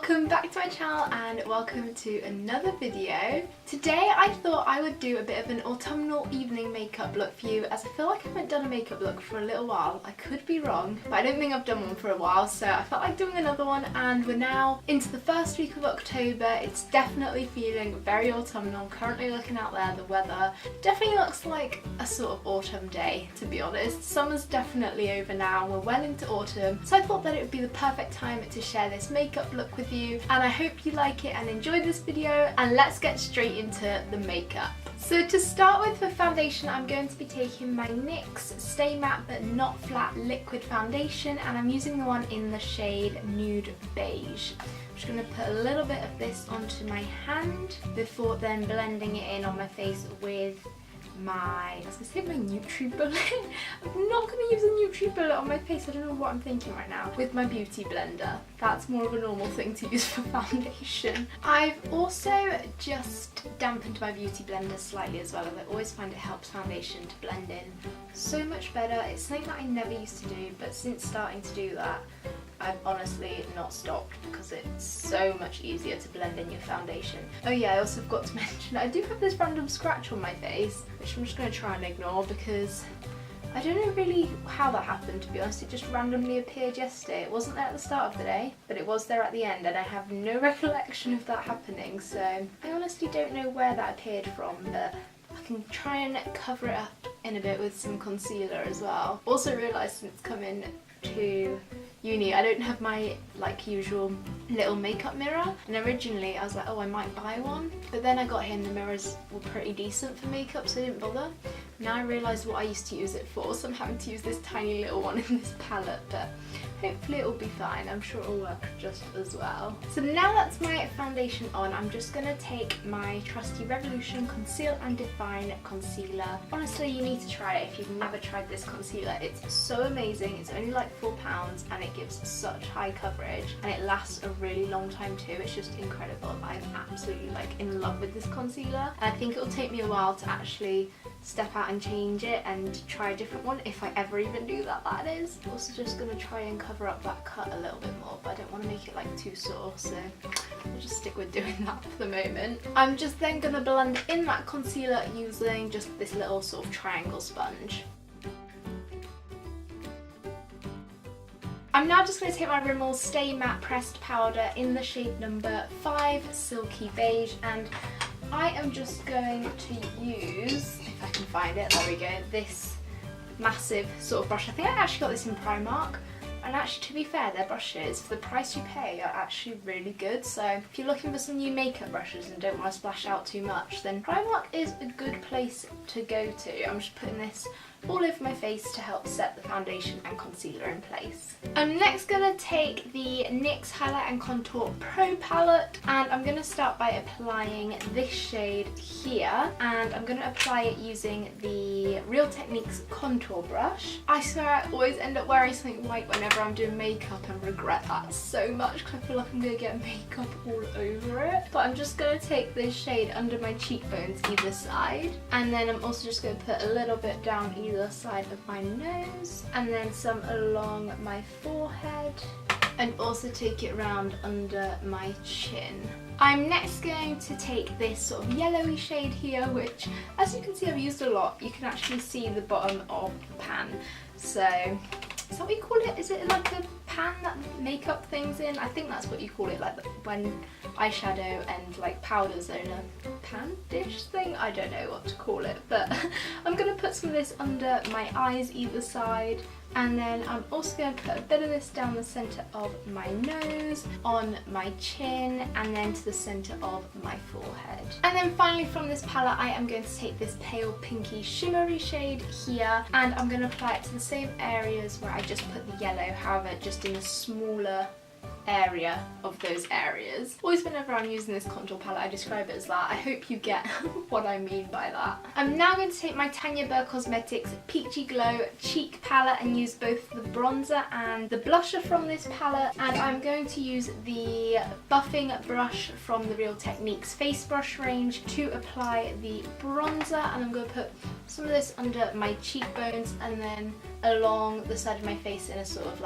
Welcome back to my channel and welcome to another video. Today I thought I would do a bit of an autumnal evening makeup look for you, as I feel like I haven't done a makeup look for a little while. I could be wrong, but I don't think I've done one for a while, so I felt like doing another one. And we're now into the first week of October. It's definitely feeling very autumnal. Currently looking out there, the weather definitely looks like a sort of autumn day, to be honest. Summer's definitely over now, we're well into autumn, so I thought that it would be the perfect time to share this makeup look with you, and I hope you like it and enjoy this video, and let's get straight into the makeup. So to start with, for foundation, I'm going to be taking my NYX Stay Matte But Not Flat Liquid Foundation, and I'm using the one in the shade Nude Beige. I'm just going to put a little bit of this onto my hand before then blending it in on my face with my Nutri-Bullet. I'm not going to use a Nutri-Bullet on my face, I don't know what I'm thinking right now. With my beauty blender. That's more of a normal thing to use for foundation. I've also just dampened my beauty blender slightly as well, as I always find it helps foundation to blend in so much better. It's something that I never used to do, but since starting to do that, I've honestly not stopped because it's so much easier to blend in your foundation. Oh yeah, I also forgot to mention I do have this random scratch on my face, which I'm just going to try and ignore because I don't know really how that happened, to be honest. It just randomly appeared yesterday. It wasn't there at the start of the day, but it was there at the end, and I have no recollection of that happening, so I honestly don't know where that appeared from, but I can try and cover it up in a bit with some concealer as well. Also realised since coming to uni, I don't have my usual little makeup mirror, and originally I was like, oh, I might buy one, but then I got here and the mirrors were pretty decent for makeup, so I didn't bother. Now I realise what I used to use it for, so I'm having to use this tiny little one in this palette, but hopefully it'll be fine. I'm sure it'll work just as well. So now that's my foundation on, I'm just going to take my trusty Revolution Conceal and Define Concealer. Honestly, you need to try it if you've never tried this concealer. It's so amazing. It's only like £4 and it gives such high coverage, and it lasts a really long time too. It's just incredible. I'm absolutely in love with this concealer, and I think it'll take me a while to actually step out and change it and try a different one, if I ever even do that, that is. Also just going to try and cover up that cut a little bit more, but I don't want to make it too sore, so I'll just stick with doing that for the moment. I'm just then going to blend in that concealer using just this little sort of triangle sponge. I'm now just going to take my Rimmel Stay Matte Pressed Powder in the shade number 5, Silky Beige, and I am just going to use, if I can find it, there we go, this massive sort of brush. I think I actually got this in Primark, and actually, to be fair, their brushes, for the price you pay, are actually really good. So if you're looking for some new makeup brushes and don't want to splash out too much, then Primark is a good place to go to. I'm just putting this all over my face to help set the foundation and concealer in place. I'm next going to take the NYX Highlight and Contour Pro palette, and I'm going to start by applying this shade here, and I'm going to apply it using the Real Techniques contour brush. I swear I always end up wearing something white whenever I'm doing makeup and regret that so much because I feel like I'm going to get makeup all over it. But I'm just going to take this shade under my cheekbones either side, and then I'm also just going to put a little bit down either side of my nose, and then some along my forehead, and also take it round under my chin. I'm next going to take this sort of yellowy shade here, which, as you can see, I've used a lot. You can actually see the bottom of the pan. So, is that what you call it? Is it like a pan that makeup things in? I think that's what you call it, when eyeshadow and powders are in a pan dish thing. I don't know what to call it, but I'm going to put some of this under my eyes either side, and then I'm also going to put a bit of this down the centre of my nose, on my chin, and then to the centre of my forehead. And then finally from this palette I am going to take this pale pinky shimmery shade here, and I'm going to apply it to the same areas where I just put the yellow, however just in a smaller area of those areas. Always whenever I'm using this contour palette I describe it as that. I hope you get what I mean by that. I'm now going to take my Tanya Burr Cosmetics Peachy Glow Cheek Palette and use both the bronzer and the blusher from this palette, and I'm going to use the buffing brush from the Real Techniques Face Brush range to apply the bronzer, and I'm going to put some of this under my cheekbones and then along the side of my face in a sort of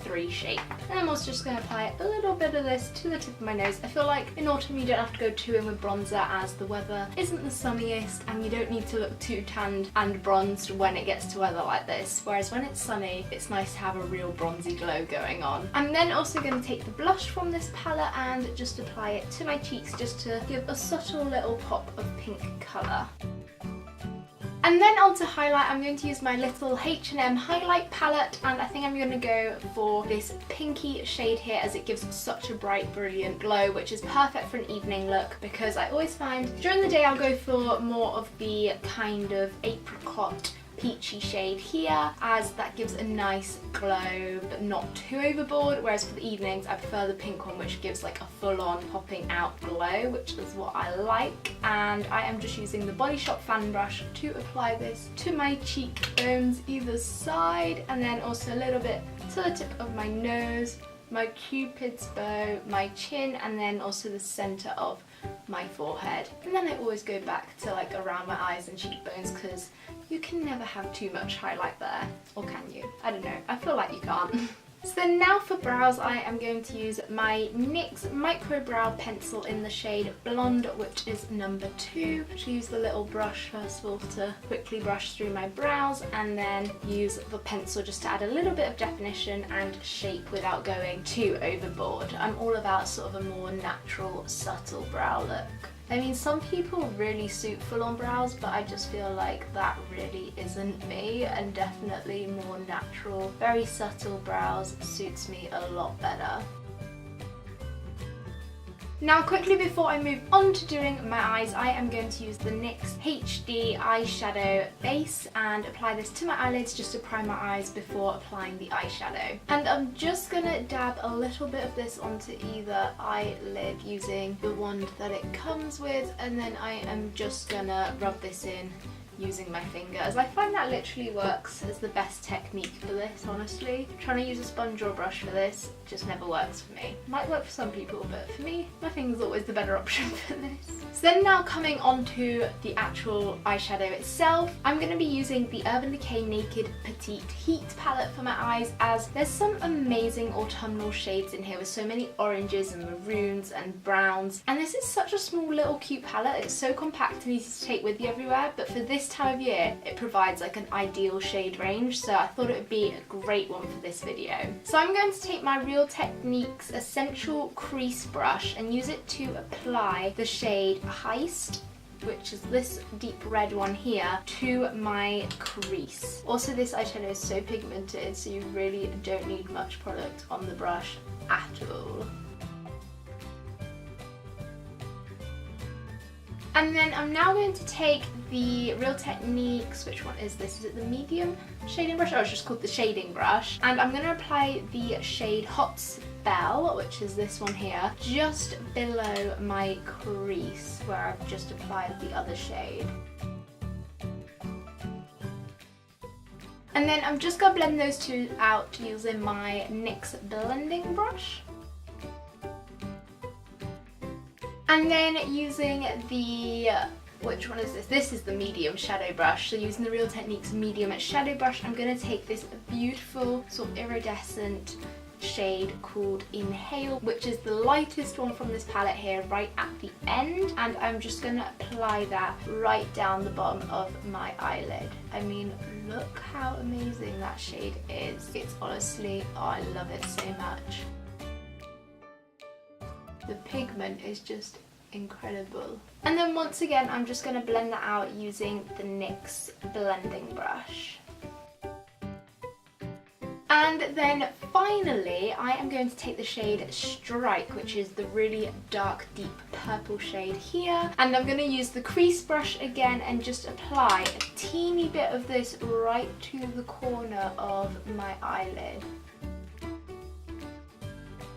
3 shape. And I'm also just going to apply a little bit of this to the tip of my nose. I feel like in autumn you don't have to go too in with bronzer as the weather isn't the sunniest and you don't need to look too tanned and bronzed when it gets to weather like this. Whereas when it's sunny, it's nice to have a real bronzy glow going on. I'm then also going to take the blush from this palette and just apply it to my cheeks just to give a subtle little pop of pink colour. And then on to highlight, I'm going to use my little H&M highlight palette, and I think I'm going to go for this pinky shade here as it gives such a bright, brilliant glow, which is perfect for an evening look because I always find during the day I'll go for more of the kind of apricot peachy shade here, as that gives a nice glow but not too overboard, whereas for the evenings I prefer the pink one, which gives like a full-on popping out glow, which is what I like. And I am just using the Body Shop fan brush to apply this to my cheekbones either side, and then also a little bit to the tip of my nose, my cupid's bow, my chin, and then also the centre of my forehead. And then I always go back to like around my eyes and cheekbones because you can never have too much highlight there, or can you? I don't know, I feel like you can't. So then now for brows, I am going to use my NYX Micro Brow Pencil in the shade Blonde, which is number 2. Just use the little brush first of all to quickly brush through my brows, and then use the pencil just to add a little bit of definition and shape without going too overboard. I'm all about sort of a more natural, subtle brow look. I mean, some people really suit full-on brows, but I just feel like that really isn't me, and definitely more natural, very subtle brows suits me a lot better. Now quickly before I move on to doing my eyes, I am going to use the NYX HD eyeshadow base and apply this to my eyelids just to prime my eyes before applying the eyeshadow. And I'm just going to dab a little bit of this onto either eyelid using the wand that it comes with, and then I am just going to rub this in using my fingers. I find that literally works as the best technique for this, honestly. Trying to use a sponge or a brush for this just never works for me. Might work for some people, but for me, my finger's always the better option for this. So then now coming on to the actual eyeshadow itself, I'm going to be using the Urban Decay Naked Petite Heat palette for my eyes, as there's some amazing autumnal shades in here with so many oranges and maroons and browns, and this is such a small little cute palette. It's so compact and easy to take with you everywhere, but for this time of year it provides like an ideal shade range, so I thought it would be a great one for this video. So I'm going to take my Real Techniques Essential Crease Brush and use it to apply the shade Heist, which is this deep red one here, to my crease. Also, this eyeshadow is so pigmented, so you really don't need much product on the brush at all. And then I'm now going to take the Real Techniques, which one is this? Is it the medium shading brush? Oh, it's just called the shading brush. And I'm going to apply the shade Hot Spell, which is this one here, just below my crease where I've just applied the other shade. And then I'm just going to blend those two out using my NYX blending brush. And then using the, which one is this? This is the medium shadow brush. So using the Real Techniques medium shadow brush, I'm going to take this beautiful sort of iridescent shade called Inhale, which is the lightest one from this palette here, right at the end. And I'm just going to apply that right down the bottom of my eyelid. I mean, look how amazing that shade is. It's honestly, oh, I love it so much. The pigment is just incredible. And then once again, I'm just going to blend that out using the NYX blending brush. And then finally, I am going to take the shade Strike, which is the really dark, deep purple shade here. And I'm going to use the crease brush again and just apply a teeny bit of this right to the corner of my eyelid.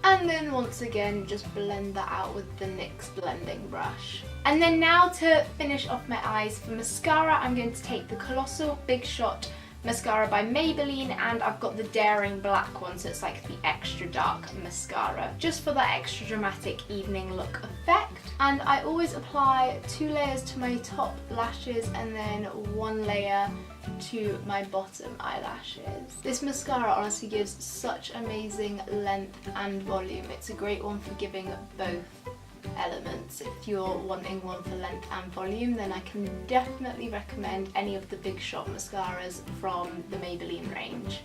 And then once again, just blend that out with the NYX blending brush. And then now to finish off my eyes, for mascara, I'm going to take the Colossal Big Shot mascara by Maybelline, and I've got the Daring Black one, so it's like the extra dark mascara, just for that extra dramatic evening look effect. And I always apply 2 layers to my top lashes and then 1 layer to my bottom eyelashes. This mascara honestly gives such amazing length and volume. It's a great one for giving both elements. If you're wanting one for length and volume, then I can definitely recommend any of the Big Shot mascaras from the Maybelline range.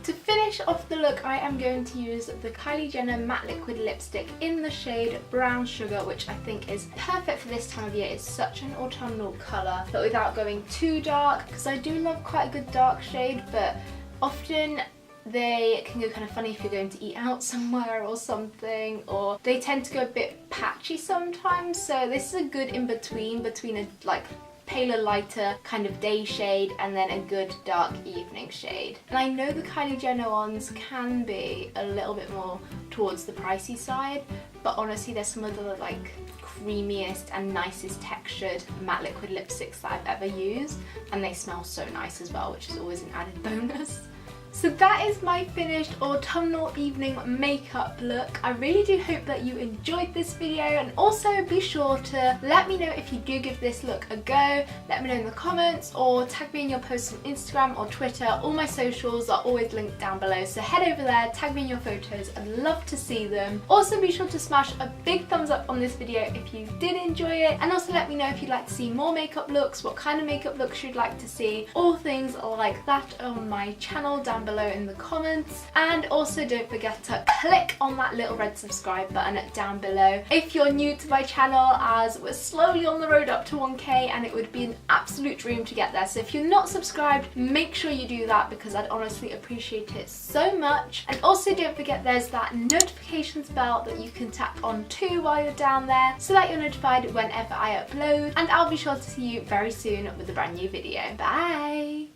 To finish off the look, I am going to use the Kylie Jenner Matte Liquid Lipstick in the shade Brown Sugar, which I think is perfect for this time of year. It's such an autumnal colour, but without going too dark, because I do love quite a good dark shade, but often they can go kind of funny if you're going to eat out somewhere or something, or they tend to go a bit patchy sometimes, so this is a good in-between between a like paler, lighter kind of day shade and then a good dark evening shade. And I know the Kylie Jenner ones can be a little bit more towards the pricey side, but honestly they're some of the like creamiest and nicest textured matte liquid lipsticks that I've ever used, and they smell so nice as well, which is always an added bonus. So that is my finished autumnal evening makeup look. I really do hope that you enjoyed this video, and also be sure to let me know if you do give this look a go. Let me know in the comments or tag me in your posts on Instagram or Twitter. All my socials are always linked down below, so head over there, tag me in your photos. I'd love to see them. Also be sure to smash a big thumbs up on this video if you did enjoy it, and also let me know if you'd like to see more makeup looks, what kind of makeup looks you'd like to see, all things like that on my channel down below in the comments. And also don't forget to click on that little red subscribe button down below if you're new to my channel, as we're slowly on the road up to 1K and it would be an absolute dream to get there. So if you're not subscribed, make sure you do that, because I'd honestly appreciate it so much. And also don't forget there's that notifications bell that you can tap on too while you're down there, so that you're notified whenever I upload, and I'll be sure to see you very soon with a brand new video. Bye!